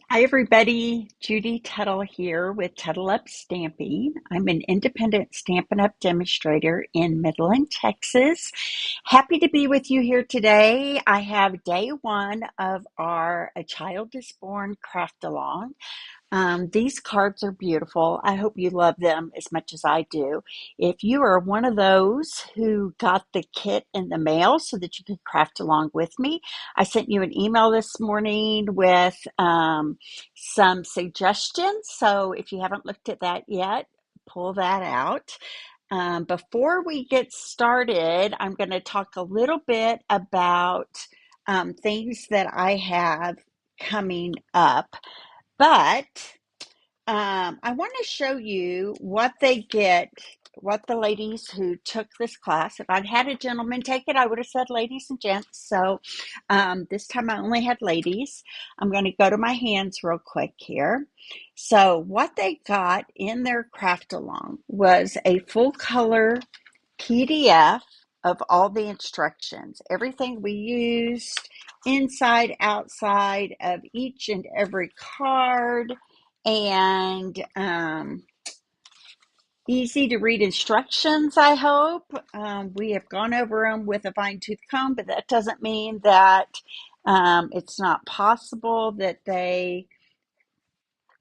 Hi, everybody. Judy Tuttle here with Tuttle Up Stamping. I'm an independent Stampin' Up demonstrator in Midland, Texas. Happy to be with you here today. I have day one of our A Child is Born craft along. These cards are beautiful. I hope you love them as much as I do. If you are one of those who got the kit in the mail so that you could craft along with me, I sent you an email this morning with some suggestions. So if you haven't looked at that yet, pull that out. Before we get started, I'm going to talk a little bit about things that I have coming up. But I want to show you what they get, what the ladies who took this class, if I'd had a gentleman take it, I would have said ladies and gents. So this time I only had ladies. I'm going to go to my hands real quick here. So what they got in their craft along was a full color PDF of all the instructions, everything we used inside, outside of each and every card, and easy to read instructions, I hope. We have gone over them with a fine tooth comb, but that doesn't mean that it's not possible that they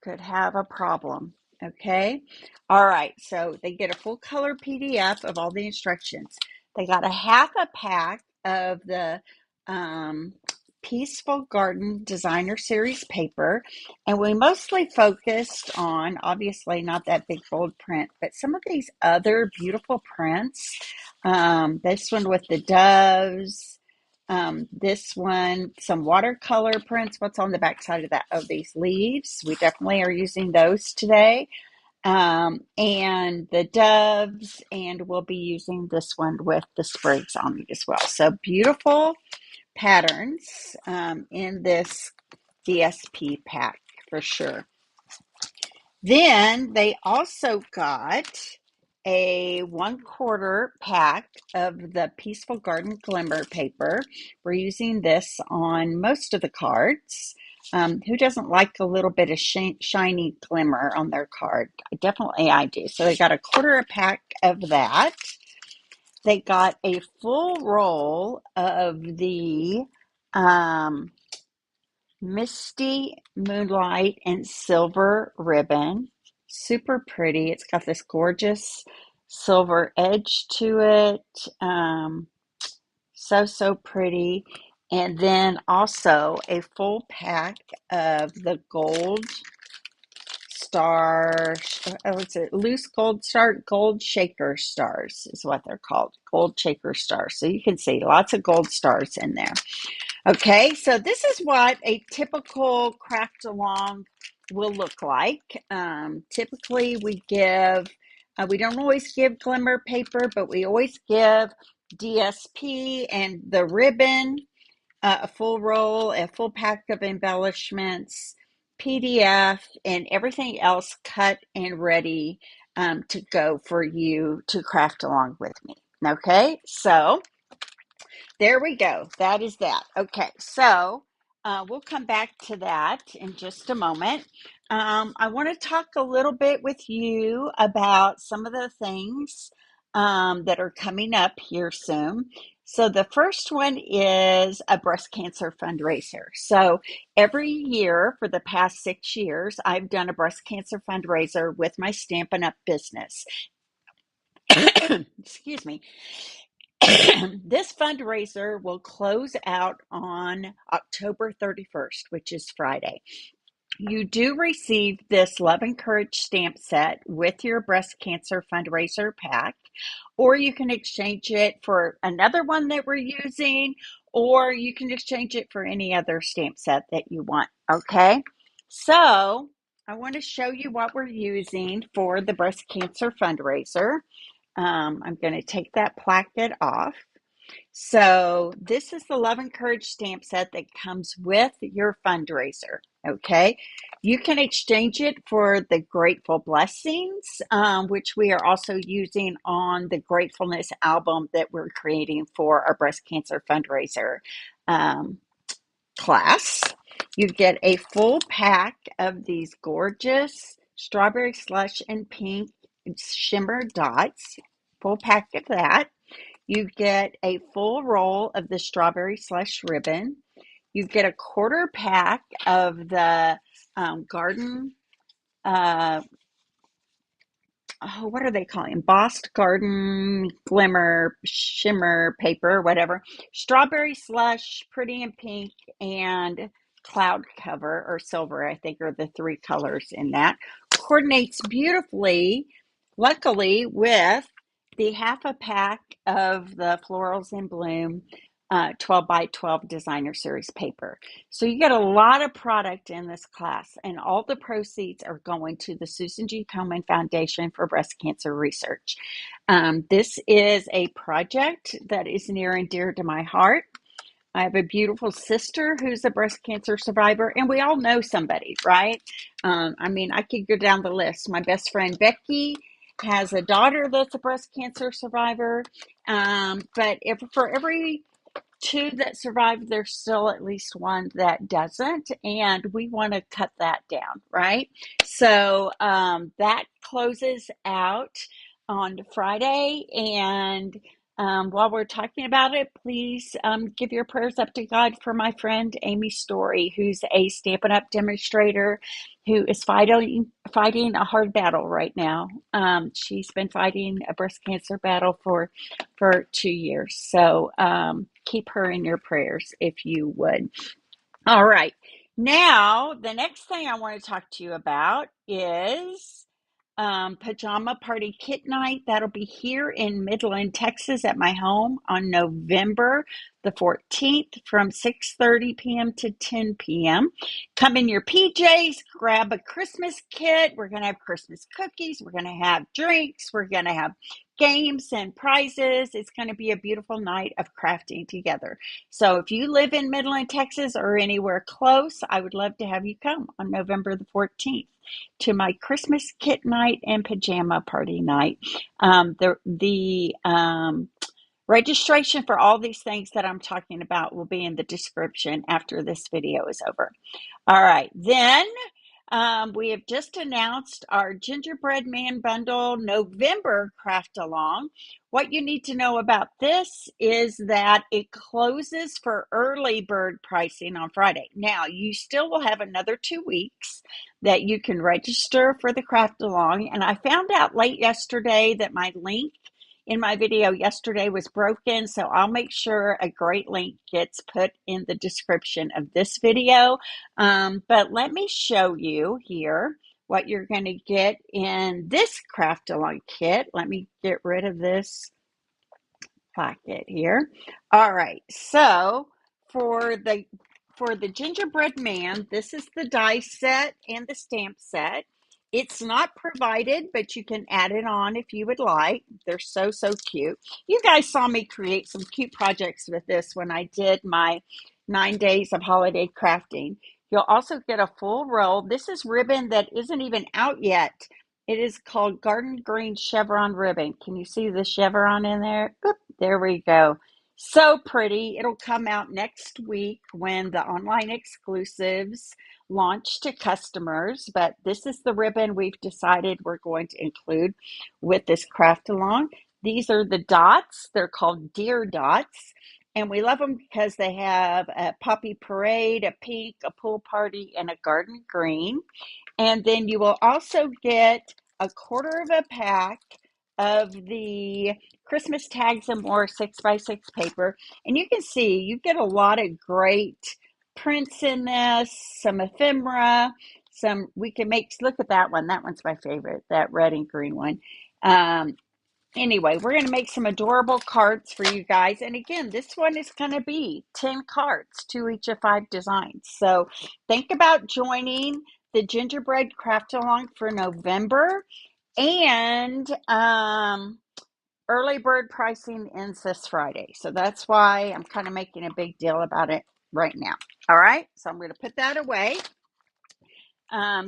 could have a problem. Okay. All right. So they get a full color PDF of all the instructions. They got a half a pack of the um, Peaceful Garden Designer Series paper. And we mostly focused on, obviously, not that big bold print, but some of these other beautiful prints. This one with the doves. This one, some watercolor prints. What's on the back side of that? Oh, these leaves. We definitely are using those today. And the doves, and we'll be using this one with the sprigs on it as well. So beautiful patterns in this DSP pack for sure. Then they also got a 1/4 pack of the Peaceful Garden Glimmer paper. We're using this on most of the cards. Who doesn't like a little bit of shiny glimmer on their card? Definitely I do. So they got a 1/4 pack of that. They got a full roll of the Misty Moonlight and Silver ribbon. Super pretty. It's got this gorgeous silver edge to it. So pretty. And then also a full pack of the gold star, what's it? Loose gold star, gold shaker stars is what they're called. Gold shaker stars. So you can see lots of gold stars in there. Okay, so this is what a typical craft along will look like. Typically, we don't always give glimmer paper, but we always give DSP and the ribbon, a full roll, a full pack of embellishments, PDF, and everything else cut and ready to go for you to craft along with me. Okay, so there we go. That is that. Okay, so we'll come back to that in just a moment. I want to talk a little bit with you about some of the things that are coming up here soon. So the first one is a breast cancer fundraiser. So every year for the past 6 years, I've done a breast cancer fundraiser with my Stampin' Up business. Excuse me. This fundraiser will close out on October 31st, which is Friday. You do receive this Love and Courage stamp set with your breast cancer fundraiser pack, or you can exchange it for another one that we're using, or you can exchange it for any other stamp set that you want. Okay, so I want to show you what we're using for the breast cancer fundraiser. I'm going to take that placket off. So this is the Love and Courage stamp set that comes with your fundraiser. Okay, you can exchange it for the Grateful Blessings, which we are also using on the Gratefulness album that we're creating for our breast cancer fundraiser class. You get a full pack of these gorgeous strawberry slush and pink shimmer dots, full pack of that. You get a full roll of the strawberry slush ribbon. You get a quarter pack of the garden uh, what are they calling embossed garden glimmer shimmer paper, whatever. Strawberry slush, pretty in pink, and cloud cover or silver, I think, are the three colors in that. Coordinates beautifully, luckily, with the half a pack of the Florals in Bloom 12 by 12 designer series paper. So you get a lot of product in this class, and all the proceeds are going to the Susan G. Komen Foundation for Breast Cancer Research. This is a project that is near and dear to my heart. I have a beautiful sister who's a breast cancer survivor, and we all know somebody, right? I mean, I could go down the list. My best friend Becky has a daughter that's a breast cancer survivor. But for every two that survive, there's still at least one that doesn't, and we want to cut that down, right? So that closes out on Friday, and while we're talking about it, please give your prayers up to God for my friend Amy Story, who's a Stampin' Up! Demonstrator who is fighting a hard battle right now. She's been fighting a breast cancer battle for 2 years. So keep her in your prayers if you would. All right. Now, the next thing I want to talk to you about is Pajama Party Kit Night. That'll be here in Midland, Texas at my home on November the 14th from 6:30 p.m. to 10 p.m. Come in your PJs, grab a Christmas kit. We're going to have Christmas cookies. We're going to have drinks. We're going to have games and prizes. It's going to be a beautiful night of crafting together. So if you live in Midland, Texas or anywhere close, I would love to have you come on November the 14th to my Christmas kit night and pajama party night. The registration for all these things that I'm talking about will be in the description after this video is over. All right, then we have just announced our Gingerbread Man Bundle November Craft Along. What you need to know about this is that it closes for early bird pricing on Friday. Now, you still will have another 2 weeks that you can register for the Craft Along. And I found out late yesterday that my link in my video yesterday was broken, so I'll make sure a great link gets put in the description of this video. But let me show you here what you're going to get in this craft along kit. Let me get rid of this pocket here. All right, so for the gingerbread man, this is the die set and the stamp set. It's not provided, but you can add it on if you would like. They're so cute. You guys saw me create some cute projects with this when I did my 9 days of holiday crafting. You'll also get a full roll. This is ribbon that isn't even out yet. It is called Garden Green Chevron Ribbon. Can you see the chevron in there? Oop, there we go. So pretty. It'll come out next week when the online exclusives launch to customers. But this is the ribbon we've decided we're going to include with this craft along. These are the dots. They're called deer dots. And we love them because they have a poppy parade, a pink, a pool party, and a garden green. And then you will also get a quarter of a pack of the Christmas tags and more 6x6 paper. And you can see you get a lot of great prints in this, some ephemera, we can make, look at that one. That one's my favorite, that red and green one. Anyway, we're going to make some adorable cards for you guys. And again, this one is going to be 10 cards, 2 each of 5 designs. So think about joining the Gingerbread Craft Along for November. And early bird pricing ends this Friday. So that's why I'm kind of making a big deal about it right now. All right, so I'm going to put that away.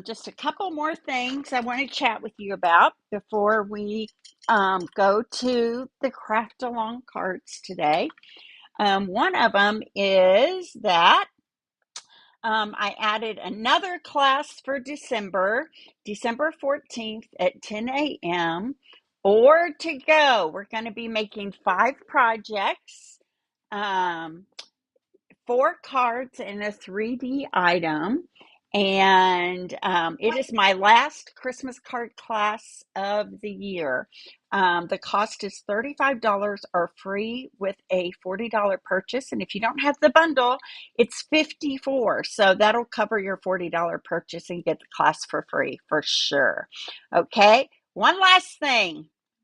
Just a couple more things I want to chat with you about before we go to the craft along cards today. One of them is that I added another class for December 14th at 10 a.m. or to go. We're going to be making 5 projects. Um, 4 cards and a 3D item. And it is my last Christmas card class of the year. The cost is $35 or free with a $40 purchase. And if you don't have the bundle, it's $54. So that'll cover your $40 purchase and get the class for free for sure. Okay. One last thing.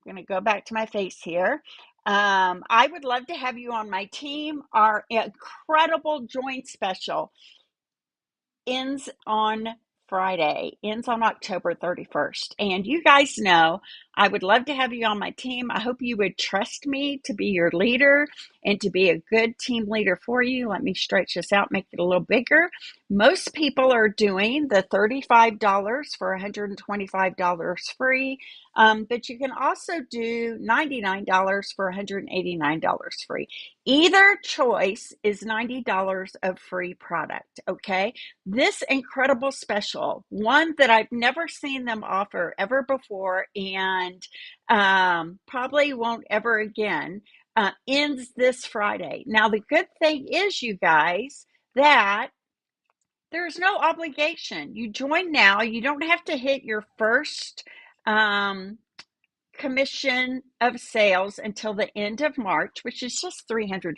I'm going to go back to my face here. I would love to have you on my team. Our incredible joint special ends on Friday, ends on October 31st. And you guys know I would love to have you on my team. I hope you would trust me to be your leader and to be a good team leader for you. Let me stretch this out, make it a little bigger. Most people are doing the $35 for $125 free, but you can also do $99 for $189 free. Either choice is $90 of free product, okay? This incredible special, one that I've never seen them offer ever before and probably won't ever again, ends this Friday. Now, the good thing is, you guys, that there's no obligation. You join now. You don't have to hit your first commission of sales until the end of March, which is just $300.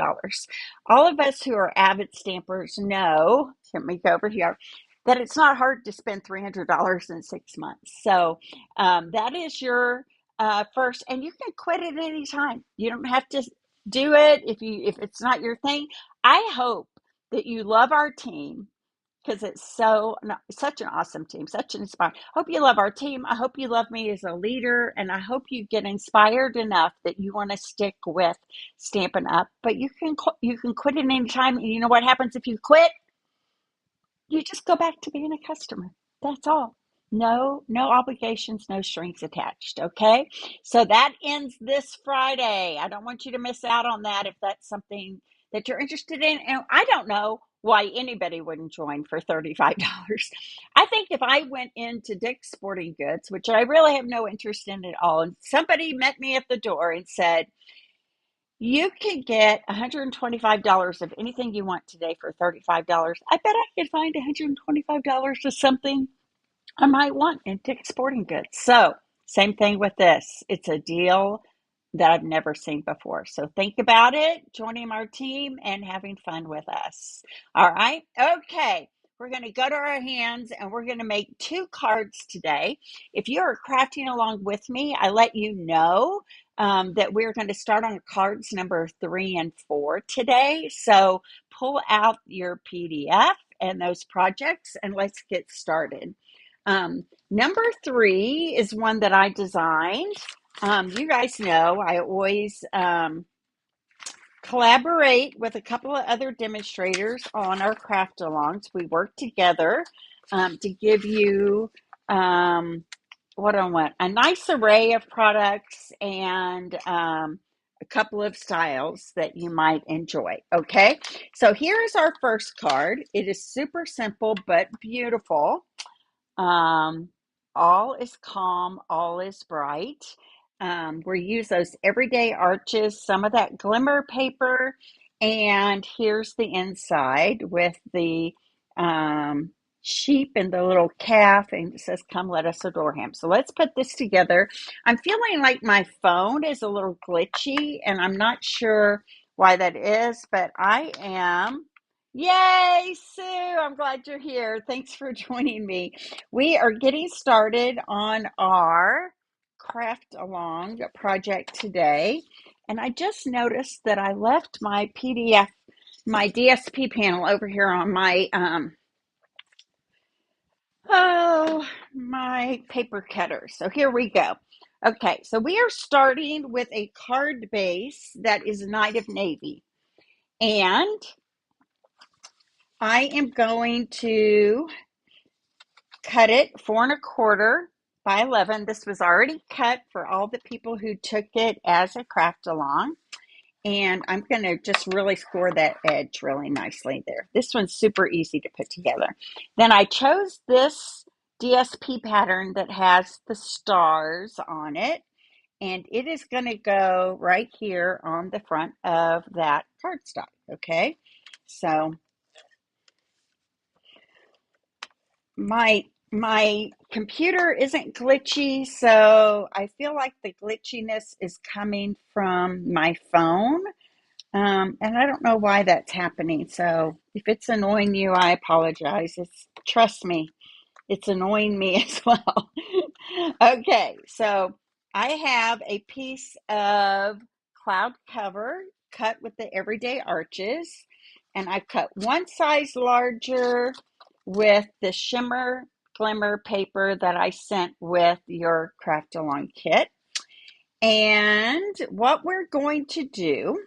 All of us who are avid stampers know, let me go over here, that it's not hard to spend $300 in 6 months. So that is your first, and you can quit at any time. You don't have to do it if it's not your thing. I hope that you love our team because it's such an awesome team, such an inspiring. Hope you love our team. I hope you love me as a leader, and I hope you get inspired enough that you want to stick with Stampin' Up. But you can quit at any time, and you know what happens if you quit? You just go back to being a customer. That's all. No obligations, no strings attached. Okay. So that ends this Friday. I don't want you to miss out on that if that's something that you're interested in. And I don't know why anybody wouldn't join for $35. I think if I went into Dick's Sporting Goods, which I really have no interest in at all, and somebody met me at the door and said, you can get $125 of anything you want today for $35. I bet I could find $125 of something I might want in Dick's Sporting Goods. So, same thing with this. It's a deal that I've never seen before. So, think about it, joining our team and having fun with us. All right. Okay. We're going to go to our hands and we're going to make 2 cards today. If you're crafting along with me, I let you know that we're going to start on cards number 3 and 4 today. So, pull out your PDF and those projects and let's get started. Number 3 is one that I designed. You guys know I always collaborate with a couple of other demonstrators on our craft alongs. We work together to give you what I want, a nice array of products and a couple of styles that you might enjoy. Okay, so here is our first card. It is super simple but beautiful. Um, all is calm, all is bright. We use those everyday arches, some of that glimmer paper, and here's the inside with the sheep and the little calf, and it says, "Come, let us adore him." So let's put this together. I'm feeling like my phone is a little glitchy, and I'm not sure why that is, but I am. Yay, Sue! I'm glad you're here. Thanks for joining me. We are getting started on our craft along project today. And I just noticed that I left my PDF, my DSP panel over here on my, my paper cutter. So here we go. Okay, so we are starting with a card base that is Night of Navy. And I am going to cut it 4 1/4 by 11. This was already cut for all the people who took it as a craft along. And I'm going to just really score that edge really nicely there. This one's super easy to put together. Then I chose this DSP pattern that has the stars on it, and it is going to go right here on the front of that cardstock, okay? So my computer isn't glitchy, so I feel like the glitchiness is coming from my phone. And I don't know why that's happening. So if it's annoying you, I apologize. Trust me, it's annoying me as well. Okay, so I have a piece of cloud cover cut with the everyday arches, and I cut one size larger with the shimmer glimmer paper that I sent with your craft along kit. And what we're going to do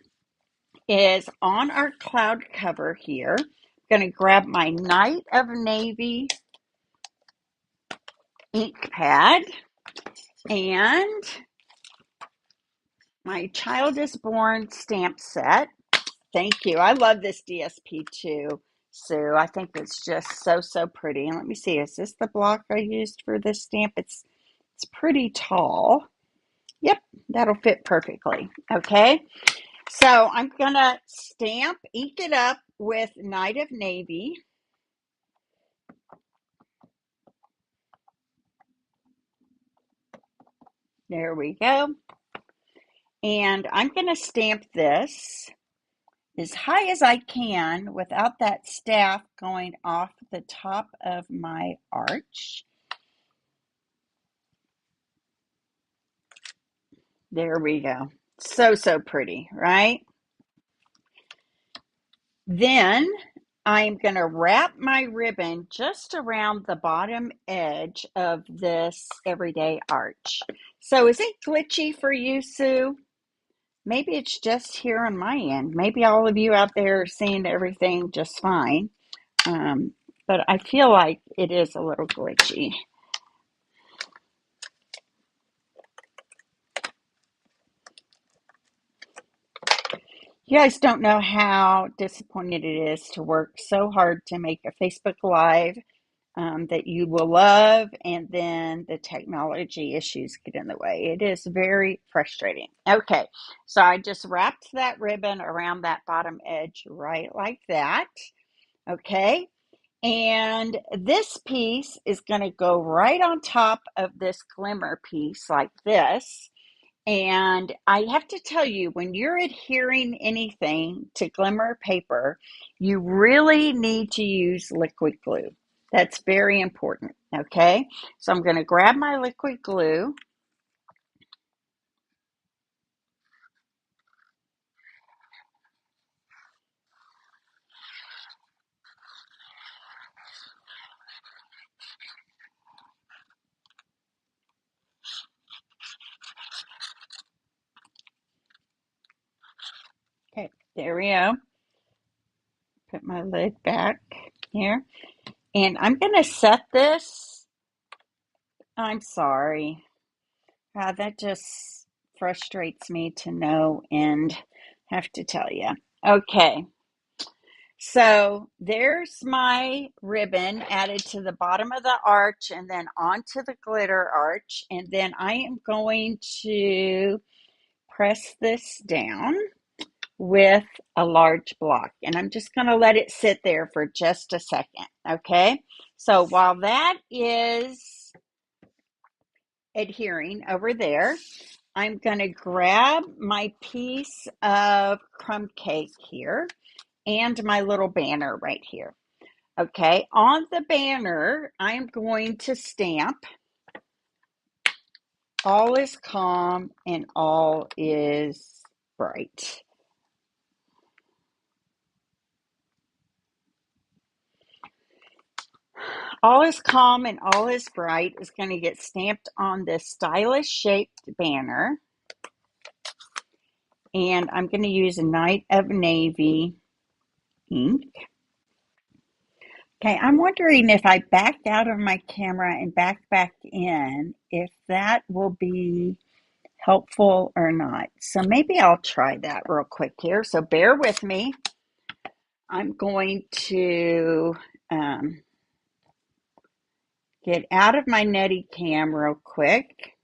is on our cloud cover here, I'm going to grab my Night of Navy ink pad and my Child is Born stamp set. Thank you. I love this DSP too, Sue. I think it's just so pretty. And let me see, is this the block I used for this stamp? It's pretty tall. Yep, that'll fit perfectly. Okay, so I'm gonna ink it up with Night of Navy. There we go. And I'm going to stamp this as high as I can without that staff going off the top of my arch. There we go. So pretty, right? Then I'm going to wrap my ribbon just around the bottom edge of this everyday arch. So is it glitchy for you, Sue? Maybe it's just here on my end. Maybe all of you out there are seeing everything just fine. But I feel like it is a little glitchy. You guys don't know how disappointed it is to work so hard to make a Facebook Live that you will love, and then the technology issues get in the way. It is very frustrating. Okay, so I just wrapped that ribbon around that bottom edge right like that. Okay, and this piece is going to go right on top of this glimmer piece like this. And I have to tell you, when you're adhering anything to glimmer paper, you really need to use liquid glue. That's very important, okay? So I'm going to grab my liquid glue. Okay, there we go. Put my lid back here. And I'm going to set this. I'm sorry. That just frustrates me to no end, have to tell you. Okay, so there's my ribbon added to the bottom of the arch and then onto the glitter arch. And then I am going to press this down with a large block. And I'm just going to let it sit there for just a second, okay? So while that is adhering over there, I'm going to grab my piece of crumb cake here and my little banner right here. Okay, on the banner, I'm going to stamp all is calm and all is bright. All is calm and all is bright is going to get stamped on this stylish shaped banner. And I'm going to use a Night of Navy ink. Okay, I'm wondering if I back out of my camera and back in, if that will be helpful or not. So maybe I'll try that real quick here. So bear with me. I'm going to get out of my Neti Cam real quick.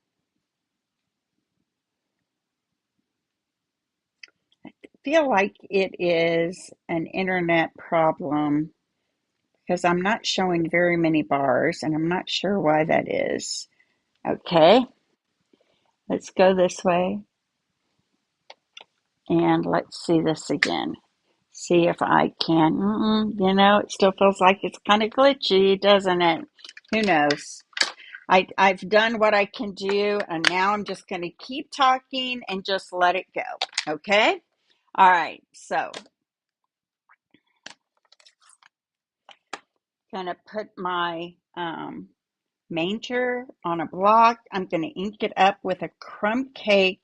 I feel like it is an internet problem because I'm not showing very many bars and I'm not sure why that is. Okay, let's go this way and let's see this again. See if I can, it still feels like it's kind of glitchy, doesn't it? Who knows? I've done what I can do, and now I'm just going to keep talking and just let it go. Okay? All right. So, going to put my manger on a block. I'm going to ink it up with a crumb cake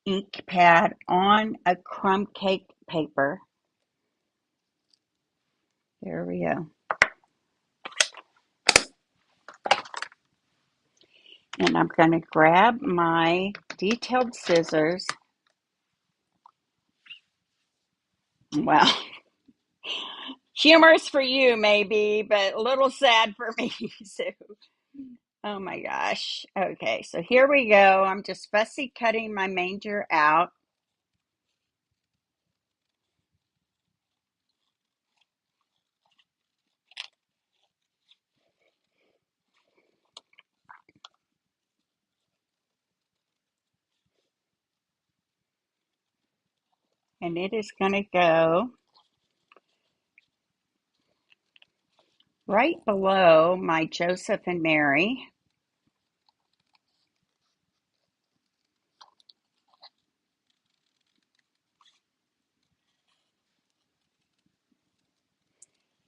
ink pad on a crumb cake paper. There we go. And I'm going to grab my detailed scissors. Well, humorous for you maybe, but a little sad for me. So, oh my gosh. Okay, so here we go. I'm just fussy cutting my manger out. And it is going to go right below my Joseph and Mary.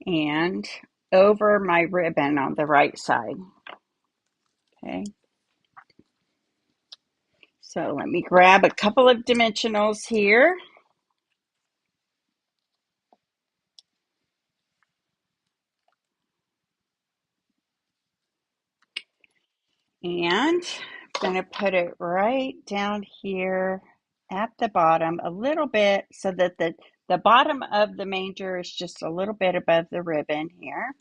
And over my ribbon on the right side. Okay. So let me grab a couple of dimensionals here. And I'm going to put it right down here at the bottom a little bit so that the bottom of the manger is just a little bit above the ribbon here.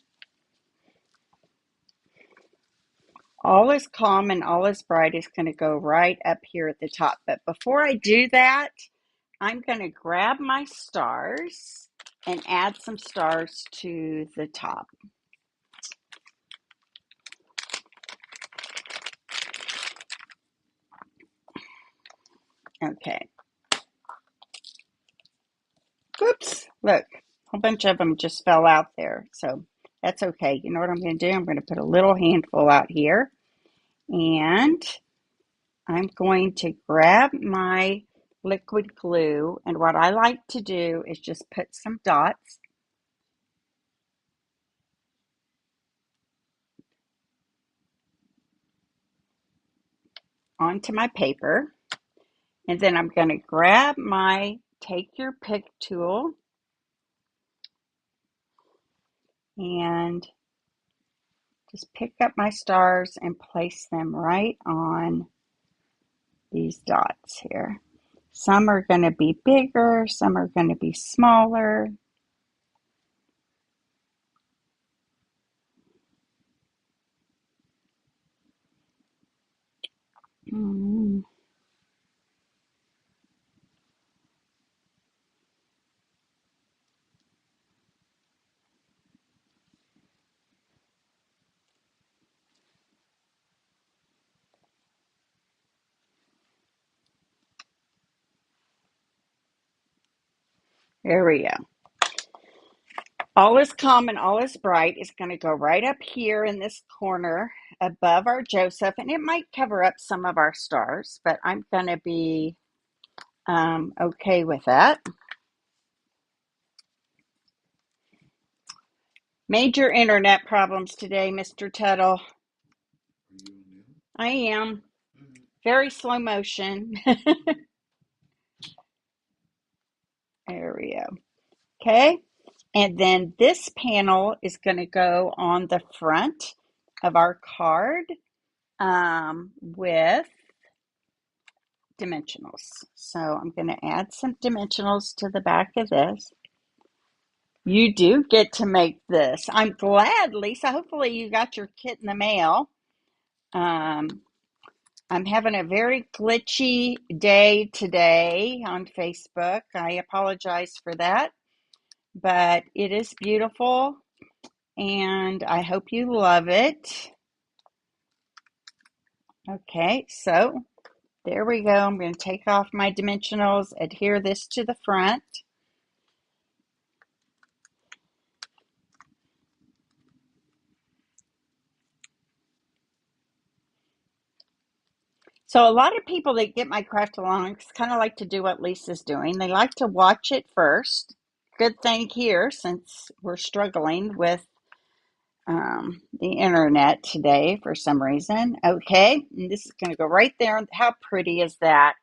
All is calm and all is bright is going to go right up here at the top. But before I do that, I'm going to grab my stars and add some stars to the top. Okay. Oops, look, a whole bunch of them just fell out there. So that's okay. You know what I'm going to do? I'm going to put a little handful out here. And I'm going to grab my liquid glue. And what I like to do is just put some dots onto my paper. And then I'm going to grab my take your pick tool and just pick up my stars and place them right on these dots here. Some are going to be bigger, some are going to be smaller. There we go. All is calm and all is bright is going to go right up here in this corner above our Joseph, and it might cover up some of our stars, but I'm going to be okay with that. Major internet problems today, Mr. Tuttle. I am. Very slow motion. There we go. Okay. And then this panel is going to go on the front of our card with dimensionals. So I'm going to add some dimensionals to the back of this. You do get to make this. I'm glad, Lisa. Hopefully you got your kit in the mail. I'm having a very glitchy day today on Facebook. I apologize for that, but it is beautiful and I hope you love it. Okay, so there we go. I'm going to take off my dimensionals, adhere this to the front. So a lot of people that get my craft alongs kind of like to do what Lisa's doing. They like to watch it first. Good thing here, since we're struggling with the internet today for some reason. Okay, and this is going to go right there. How pretty is that?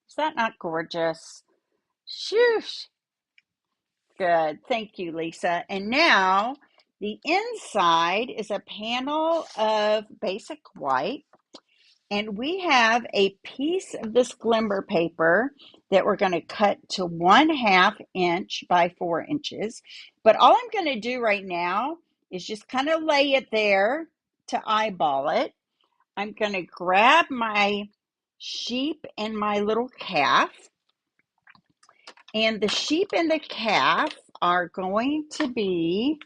Is that not gorgeous? Shoosh. Good. Thank you, Lisa. And now the inside is a panel of basic white. And we have a piece of this glimmer paper that we're going to cut to 1/2 inch by 4 inches. But all I'm going to do right now is just kind of lay it there to eyeball it. I'm going to grab my sheep and my little calf. And the sheep and the calf are going to be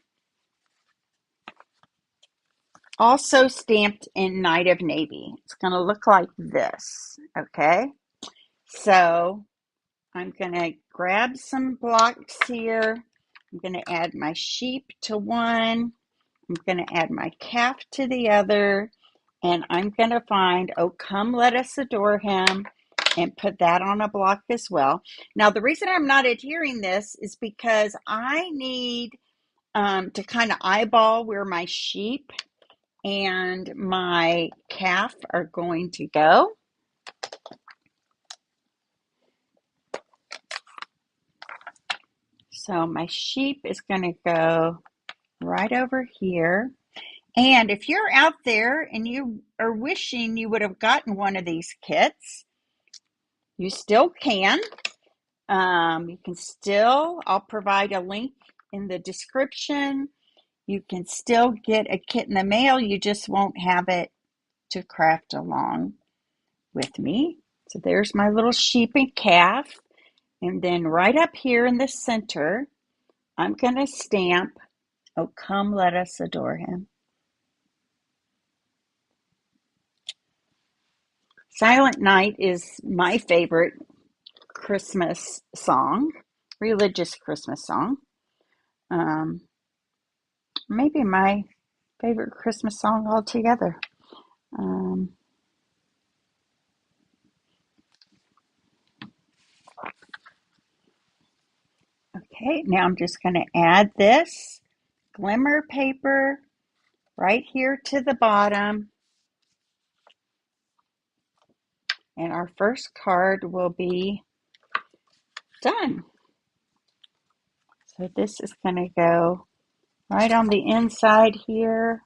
also stamped in Night of Navy. It's going to look like this, okay? So I'm going to grab some blocks here. I'm going to add my sheep to one. I'm going to add my calf to the other. And I'm going to find, oh, come let us adore him, and put that on a block as well. Now, the reason I'm not adhering this is because I need to kind of eyeball where my sheep and my calf are going to go. So my sheep is going to go right over here. And if you're out there and you are wishing you would have gotten one of these kits, you still can. You can still, I'll provide a link in the description. You can still get a kit in the mail. You just won't have it to craft along with me. So there's my little sheep and calf. And then right up here in the center, I'm going to stamp, oh, come let us adore him. Silent Night is my favorite Christmas song, religious Christmas song. Maybe my favorite Christmas song altogether. Okay, now I'm just going to add this glimmer paper right here to the bottom. And our first card will be done. So this is going to go right on the inside here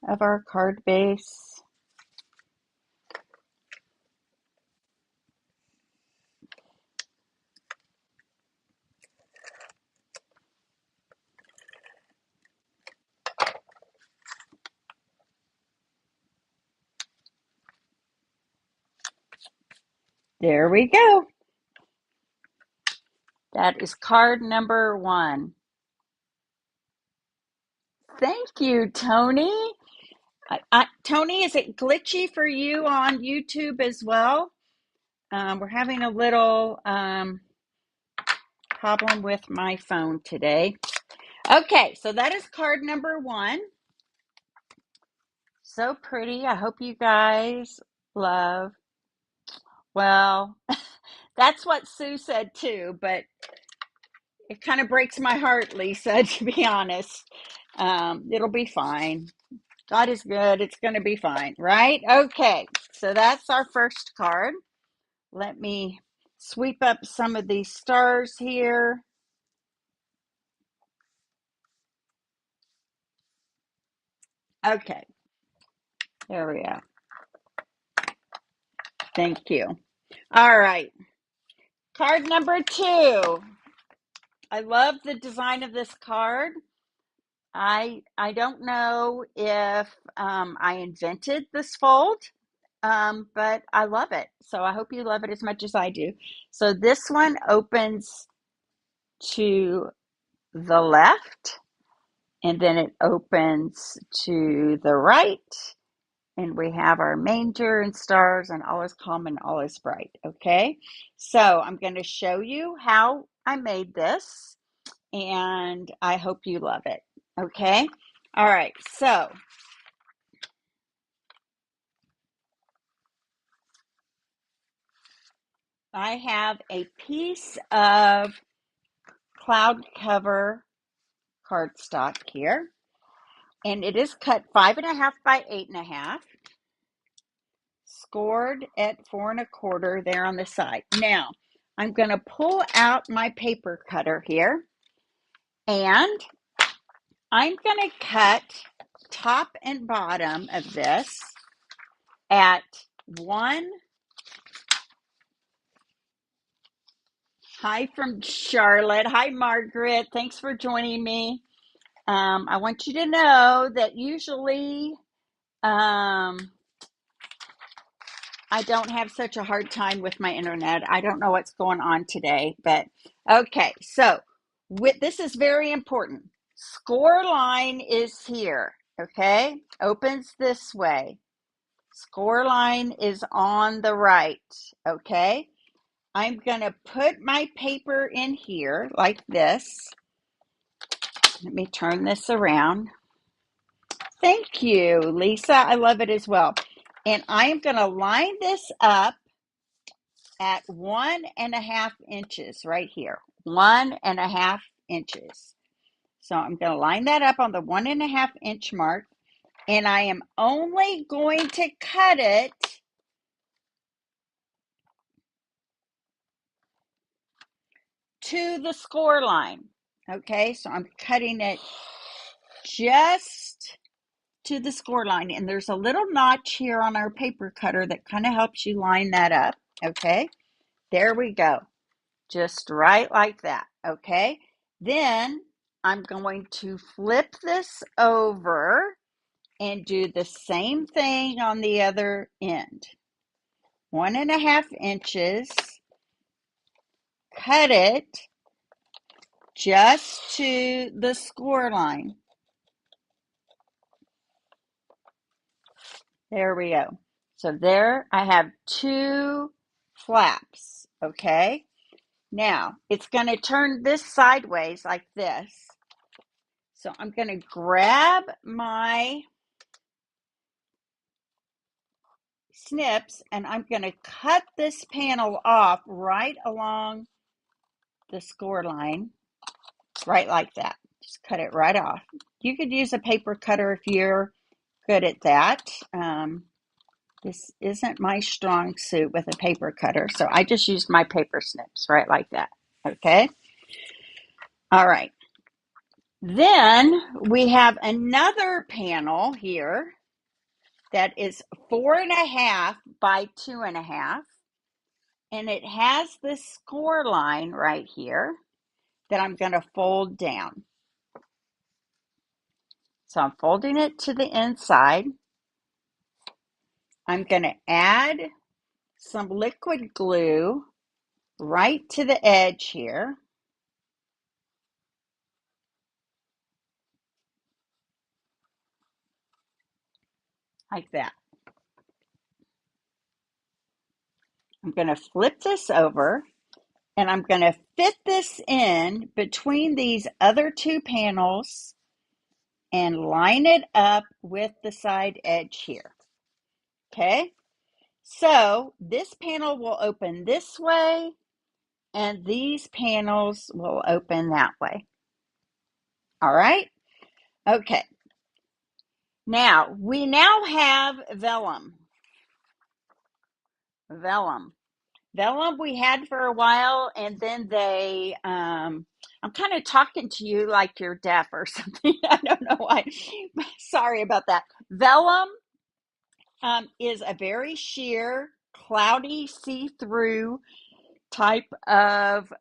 of our card base. There we go. That is card number 1. Thank you, Tony. Tony, is it glitchy for you on YouTube as well? We're having a little problem with my phone today. Okay, so that is card number 1. So pretty. I hope you guys love. Well, that's what Sue said too, but it kind of breaks my heart, Lisa, to be honest. It'll be fine. God is good. It's going to be fine, right? Okay, so that's our first card. Let me sweep up some of these stars here. Okay, there we go. Thank you. All right. Card number 2. I love the design of this card. I don't know if I invented this fold, but I love it. So I hope you love it as much as I do. So this one opens to the left, and then it opens to the right, and we have our manger and stars and all is calm and all is bright. Okay, so I'm going to show you how I made this, and I hope you love it. Okay, all right, so I have a piece of cloud cover cardstock here, and it is cut 5.5 by 8.5, scored at 4 1/4 there on the side. Now, I'm going to pull out my paper cutter here, and I'm going to cut top and bottom of this at 1. Hi from Charlotte. Hi, Margaret. Thanks for joining me. I want you to know that usually I don't have such a hard time with my internet. I don't know what's going on today, but okay. So this is very important. Score line is here, okay? Opens this way. Score line is on the right, okay? I'm going to put my paper in here like this. Let me turn this around. Thank you, Lisa. I love it as well. And I'm going to line this up at 1.5 inches right here. 1.5 inches. So I'm going to line that up on the 1.5 inch mark. And I am only going to cut it to the score line. Okay, so I'm cutting it just to the score line. And there's a little notch here on our paper cutter that kind of helps you line that up. Okay, there we go. Just right like that. Okay, then I'm going to flip this over and do the same thing on the other end. 1.5 inches, cut it just to the score line. There we go. So there I have 2 flaps, okay? Now, it's going to turn this sideways like this. So I'm going to grab my snips and I'm going to cut this panel off right along the score line, right like that. Just cut it right off. You could use a paper cutter if you're good at that. This isn't my strong suit with a paper cutter, so I just used my paper snips right like that. Okay. All right. Then we have another panel here that is 4.5 by 2.5, and it has this score line right here that I'm going to fold down. So I'm folding it to the inside. I'm going to add some liquid glue right to the edge here, like that. I'm going to flip this over and I'm going to fit this in between these other 2 panels and line it up with the side edge here. Okay, so this panel will open this way and these panels will open that way. All right, okay. Now, we now have vellum. Vellum. Vellum we had for a while, and then I'm kind of talking to you like you're deaf or something. I don't know why. Sorry about that. Vellum is a very sheer cloudy, see-through type of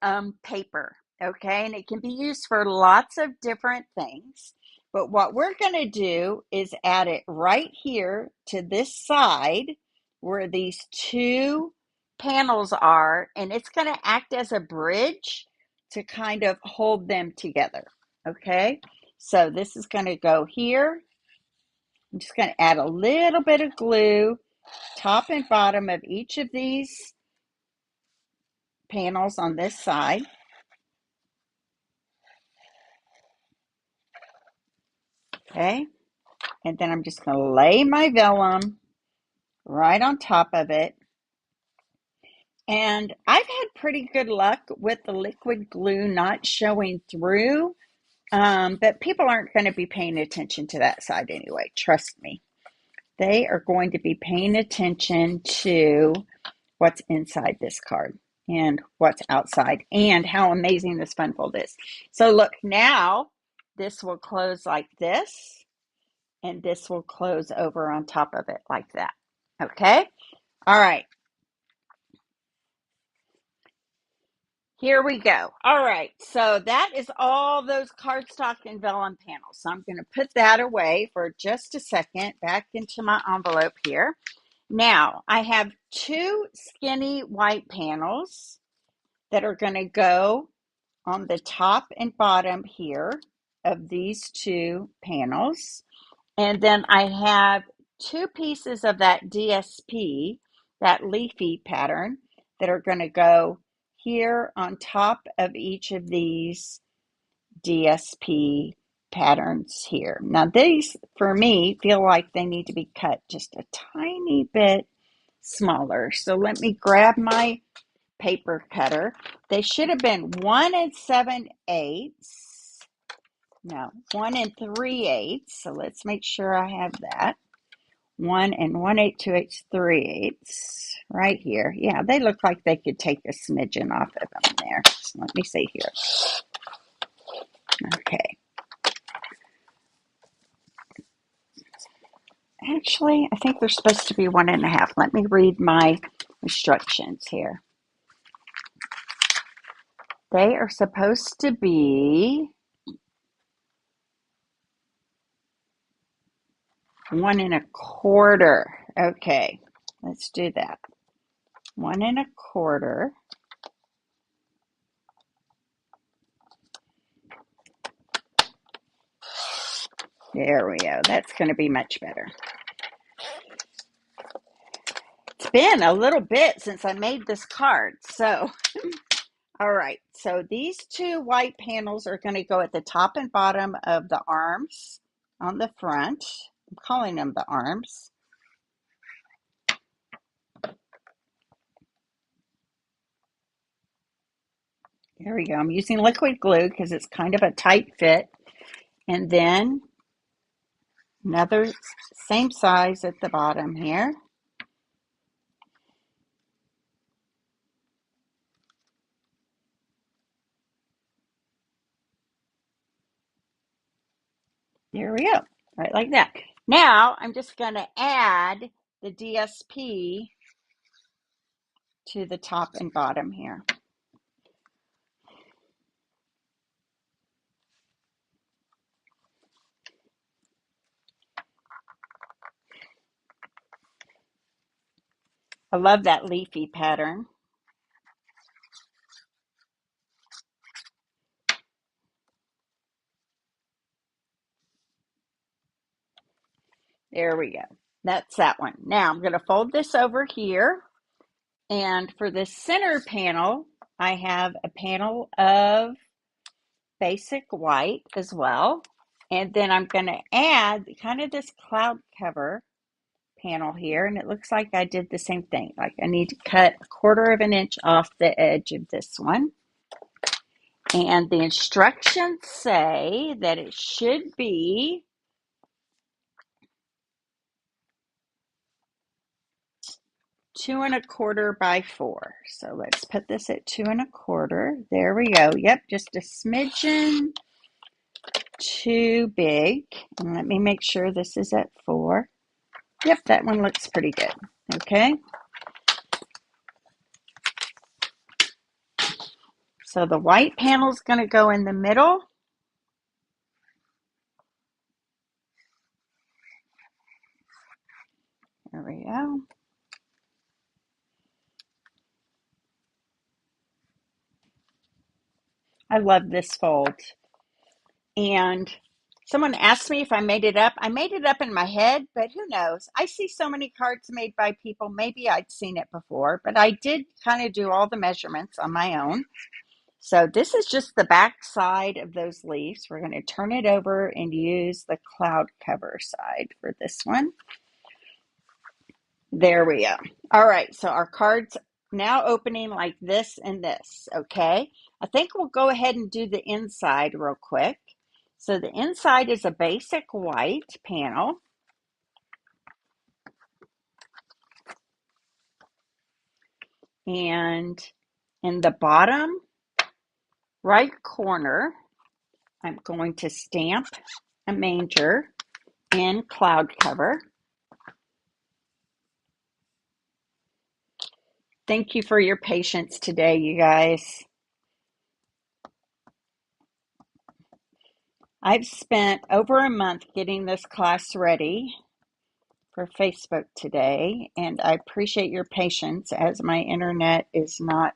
paper, okay? And it can be used for lots of different things. But what we're going to do is add it right here to this side where these two panels are, and it's going to act as a bridge to kind of hold them together, okay? So this is going to go here. I'm just going to add a little bit of glue, top and bottom of each of these panels on this side. Okay, and then I'm just going to lay my vellum right on top of it. And I've had pretty good luck with the liquid glue not showing through, but people aren't going to be paying attention to that side anyway. Trust me. They are going to be paying attention to what's inside this card and what's outside and how amazing this fun fold is. So look, now this will close like this, and this will close over on top of it like that. Okay? All right. Here we go. All right. So that is all those cardstock and vellum panels. So I'm going to put that away for just a second back into my envelope here. Now, I have two skinny white panels that are going to go on the top and bottom here of these two panels. And then I have two pieces of that DSP, that leafy pattern, that are going to go here on top of each of these DSP patterns here. Now these, for me, feel like they need to be cut just a tiny bit smaller. So let me grab my paper cutter. They should have been 1 7/8. No, 1 3/8. So let's make sure I have that. 1 1/8, 2/8, 3/8 right here. Yeah, they look like they could take a smidgen off of them there. So let me see here. Okay. Actually, I think they're supposed to be 1 1/2. Let me read my instructions here. They are supposed to be 1 1/4. Okay, let's do that. 1 1/4. There we go. That's going to be much better. It's been a little bit since I made this card. So, all right. So these two white panels are going to go at the top and bottom of the arms on the front. I'm calling them the arms. There we go. I'm using liquid glue because it's kind of a tight fit. And then another same size at the bottom here. There we go. Right like that. Now I'm just going to add the DSP to the top and bottom here. I love that leafy pattern. There we go. That's that one. Now I'm going to fold this over here. And for the center panel, I have a panel of basic white as well. And then I'm going to add kind of this cloud cover panel here. And it looks like I did the same thing. Like I need to cut 1/4 of an inch off the edge of this one. And the instructions say that it should be 2 1/4 by 4. So let's put this at 2 1/4. There we go. Yep, just a smidgen too big. And let me make sure this is at 4. Yep, that one looks pretty good. Okay. So the white panel is going to go in the middle. There we go. I love this fold. And someone asked me if I made it up. I made it up in my head, but who knows? I see so many cards made by people. Maybe I'd seen it before, but I did kind of do all the measurements on my own. So this is just the back side of those leaves. We're going to turn it over and use the cloud cover side for this one. There we go. All right, so our card's now opening like this and this, okay? I think we'll go ahead and do the inside real quick. So the inside is a basic white panel. And in the bottom right corner, I'm going to stamp a manger in cloud cover. Thank you for your patience today, you guys. I've spent over a month getting this class ready for Facebook today, and I appreciate your patience as my internet is not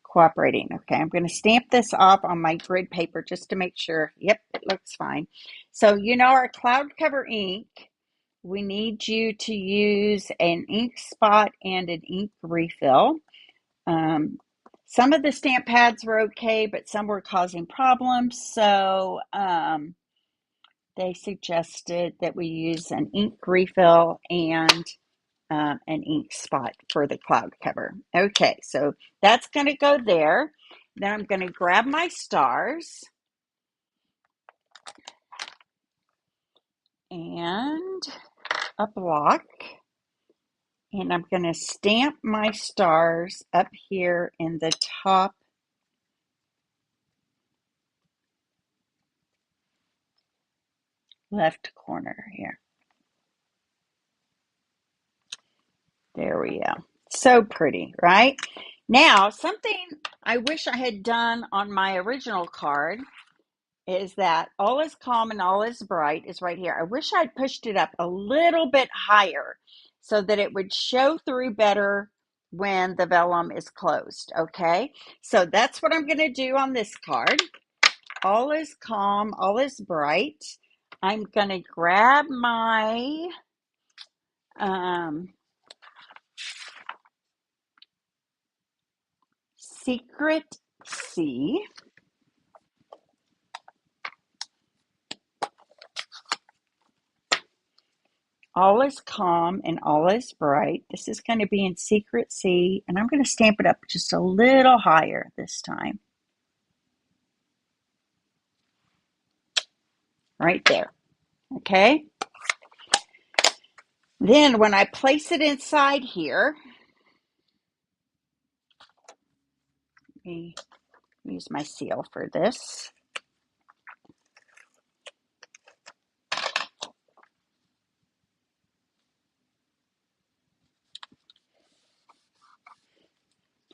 cooperating. Okay, I'm going to stamp this off on my grid paper just to make sure. Yep, it looks fine. So, you know, our cloud cover ink, we need you to use an ink spot and an ink refill. Some of the stamp pads were okay, but some were causing problems. So they suggested that we use an ink refill and an ink spot for the cloud cover. Okay, so that's going to go there. Then I'm going to grab my stars and a block. And I'm going to stamp my stars up here in the top left corner here. There we go. So pretty, right? Now, something I wish I had done on my original card is that all is calm and all is bright is right here. I wish I'd pushed it up a little bit higher so that it would show through better when the vellum is closed, okay? So that's what I'm going to do on this card. All is calm, all is bright. I'm going to grab my Secret C. All is calm and all is bright. This is going to be in Secret C, and I'm going to stamp it up just a little higher this time. Right there. Okay? Then when I place it inside here, let me use my seal for this.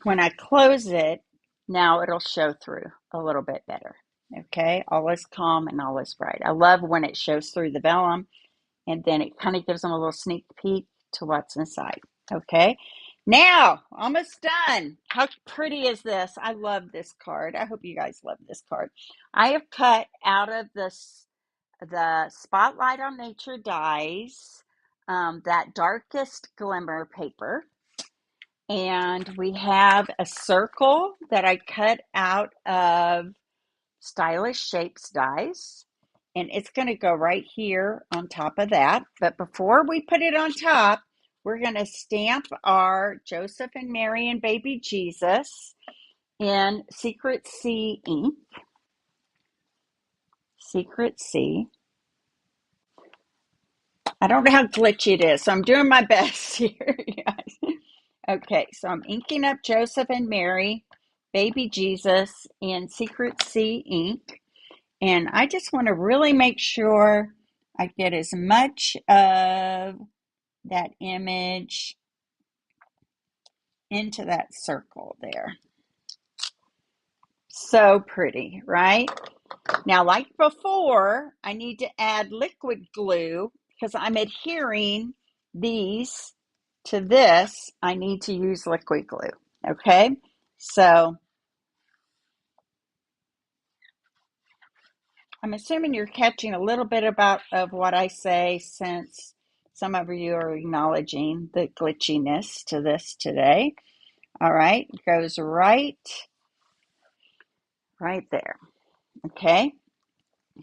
When I close it, now it'll show through a little bit better. Okay? All is calm and all is bright. I love when it shows through the vellum, and then it kind of gives them a little sneak peek to what's inside. Okay, now almost done. How pretty is this? I love this card. I hope you guys love this card. I have cut out of this the Spotlight on Nature dies, that darkest glimmer paper, and we have a circle that I cut out of Stylish Shapes dies, and it's going to go right here on top of that. But before we put it on top, we're going to stamp our Joseph and Mary and baby Jesus in Secret C ink. Secret C. I don't know how glitchy it is, so I'm doing my best here, guys. Okay, so I'm inking up Joseph and Mary, baby Jesus in Secret C ink. And I just want to really make sure I get as much of that image into that circle there. So pretty, right? Now, like before, I need to add liquid glue because I'm adhering these to this. I need to use liquid glue. Okay, so I'm assuming you're catching a little bit of what I say, since some of you are acknowledging the glitchiness to this today. All right, it goes right there. Okay,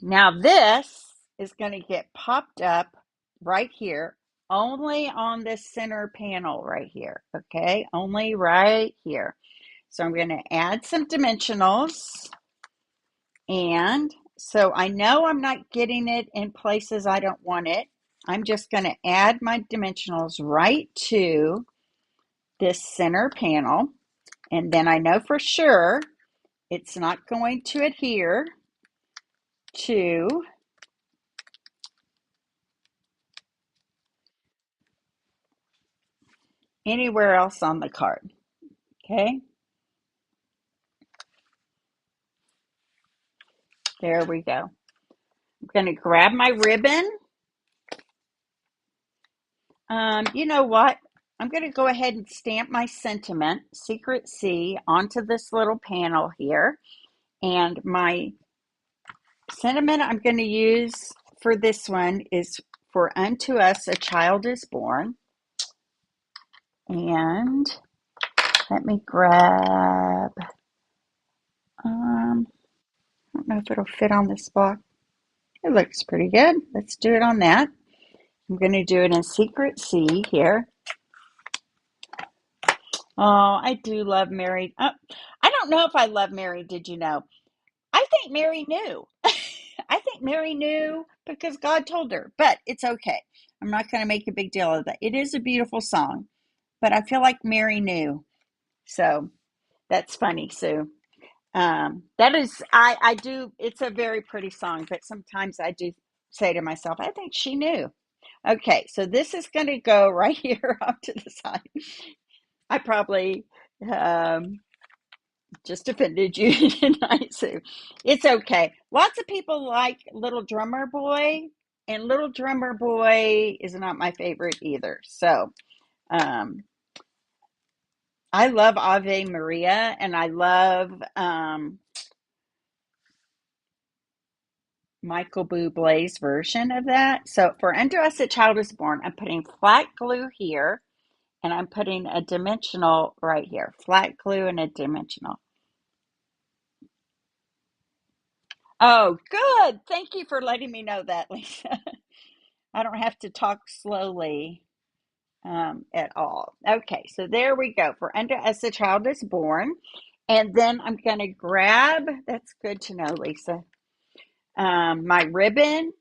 now this is going to get popped up right here, only on this center panel right here. Okay, only right here. So I'm going to add some dimensionals. And so I know I'm not getting it in places I don't want it. I'm just going to add my dimensionals right to this center panel. And then I know for sure it's not going to adhere to anywhere else on the card. Okay, there we go. I'm going to grab my ribbon. You know what? I'm going to go ahead and stamp my sentiment, Secret C, onto this little panel here. And my sentiment I'm going to use for this one is "For unto us a child is born." And let me grab, I don't know if it'll fit on this block. It looks pretty good. Let's do it on that. I'm going to do it in Secret C here. Oh, I do love Mary. I don't know if I love Mary. Did you know? I think Mary knew. I think Mary knew because God told her, but it's okay. I'm not going to make a big deal of that. It is a beautiful song, but I feel like Mary knew. So that's funny, Sue. That is, I do, it's a very pretty song, but sometimes I do say to myself, I think she knew. Okay, so this is going to go right here off to the side. I probably um, just offended you tonight, Sue. It's okay. Lots of people like Little Drummer Boy, and Little Drummer Boy is not my favorite either. So, um, I love Ave Maria, and I love Michael Bublé's version of that. So, for Unto Us a Child is Born, I'm putting flat glue here, and I'm putting a dimensional right here. Flat glue and a dimensional. Oh, good. Thank you for letting me know that, Lisa. I don't have to talk slowly at all. Okay, so there we go. For Unto Us a Child is Born. And then I'm going to grab, that's good to know, Lisa, my ribbon,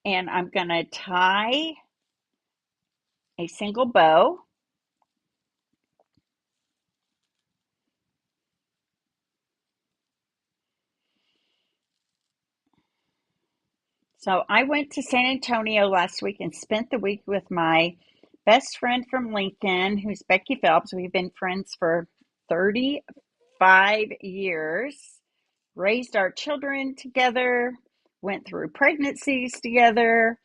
and I'm going to tie a single bow. So I went to San Antonio last week and spent the week with my best friend from Lincoln, who's Becky Phelps. We've been friends for 35 years, raised our children together, went through pregnancies together.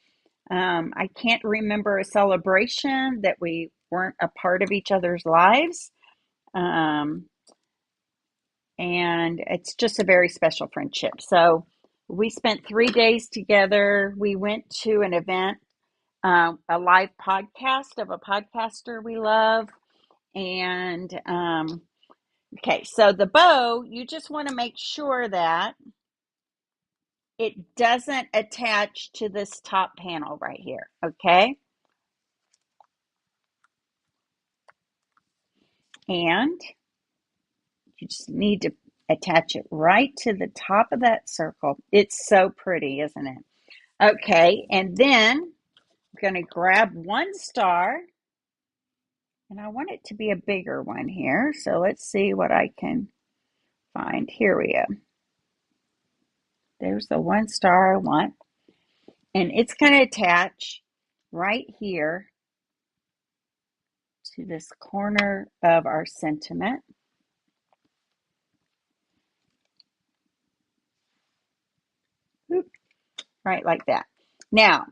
I can't remember a celebration that we weren't a part of each other's lives. Um, and it's just a very special friendship. So we spent 3 days together. We went to an event, a live podcast of a podcaster we love. And okay, so the bow, you just want to make sure that it doesn't attach to this top panel right here, okay? And you just need to attach it right to the top of that circle. It's so pretty, isn't it? Okay, and then I'm going to grab one star, and I want it to be a bigger one here. So let's see what I can find. Here we go. There's the one star I want. And it's going to attach right here to this corner of our sentiment. right like that. Now,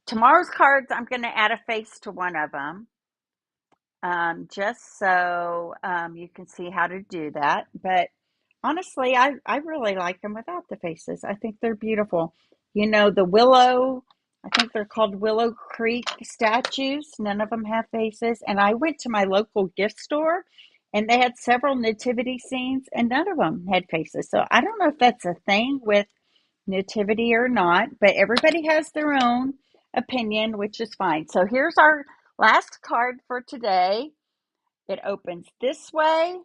tomorrow's cards, I'm going to add a face to one of them, just so you can see how to do that. But honestly, I really like them without the faces. I think they're beautiful. You know, the willow, I think they're called Willow Creek statues. None of them have faces. And I went to my local gift store and they had several nativity scenes and none of them had faces. So I don't know if that's a thing with nativity or not, but everybody has their own opinion, which is fine. So here's our last card for today. It opens this way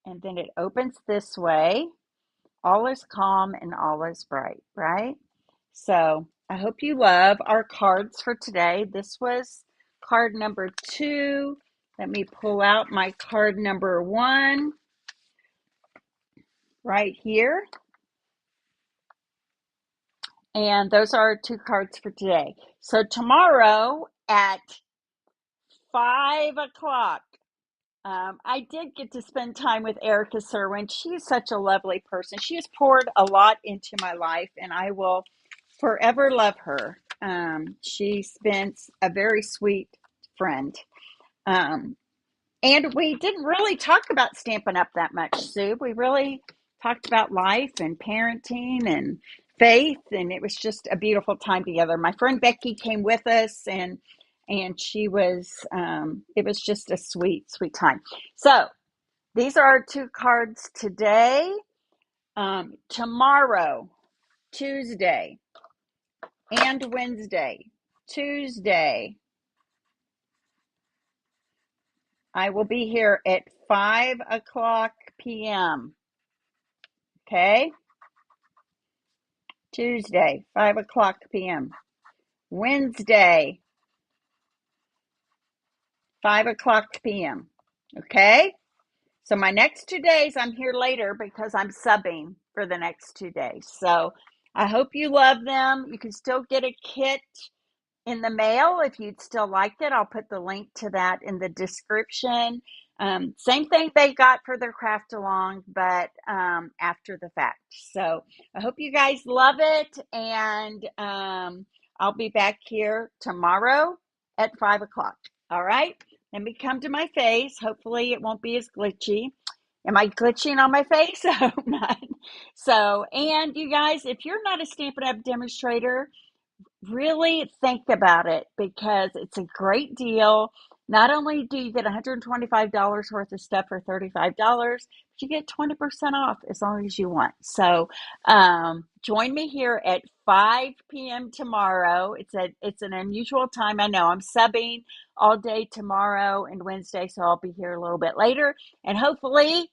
and then it opens this way. All is calm and all is bright, right? So I hope you love our cards for today. This was card number 2. Let me pull out my card number 1 right here. And those are our 2 cards for today. So tomorrow at 5 o'clock, I did get to spend time with Erica Serwin. She is such a lovely person. She has poured a lot into my life, and I will forever love her. She's been a very sweet friend. Um, and we didn't really talk about Stampin' Up that much, Sue. We really talked about life and parenting and faith, and it was just a beautiful time together. My friend Becky came with us, and she was it was just a sweet, sweet time. So these are our 2 cards today. Tomorrow, Tuesday, and Wednesday. Tuesday, I will be here at 5 o'clock p.m. Okay? Tuesday, 5 o'clock p.m. Wednesday, 5 o'clock p.m. Okay? So my next 2 days, I'm here later because I'm subbing for the next 2 days. So I hope you love them. You can still get a kit in the mail if you'd still like it. I'll put the link to that in the description. Same thing they got for their craft along, but after the fact. So I hope you guys love it, and I'll be back here tomorrow at 5 o'clock. All right? Let me come to my face. Hopefully it won't be as glitchy. Am I glitching on my face? I hope not. So, and you guys, if you're not a Stampin' Up! Demonstrator, really think about it because it's a great deal. Not only do you get $125 worth of stuff for $35, but you get 20% off as long as you want. So join me here at 5 p.m. tomorrow. It's an unusual time. I know I'm subbing all day tomorrow and Wednesday, so I'll be here a little bit later. And hopefully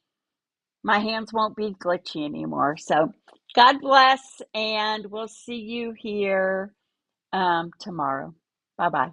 my hands won't be glitchy anymore. So God bless, and we'll see you here tomorrow. Bye bye.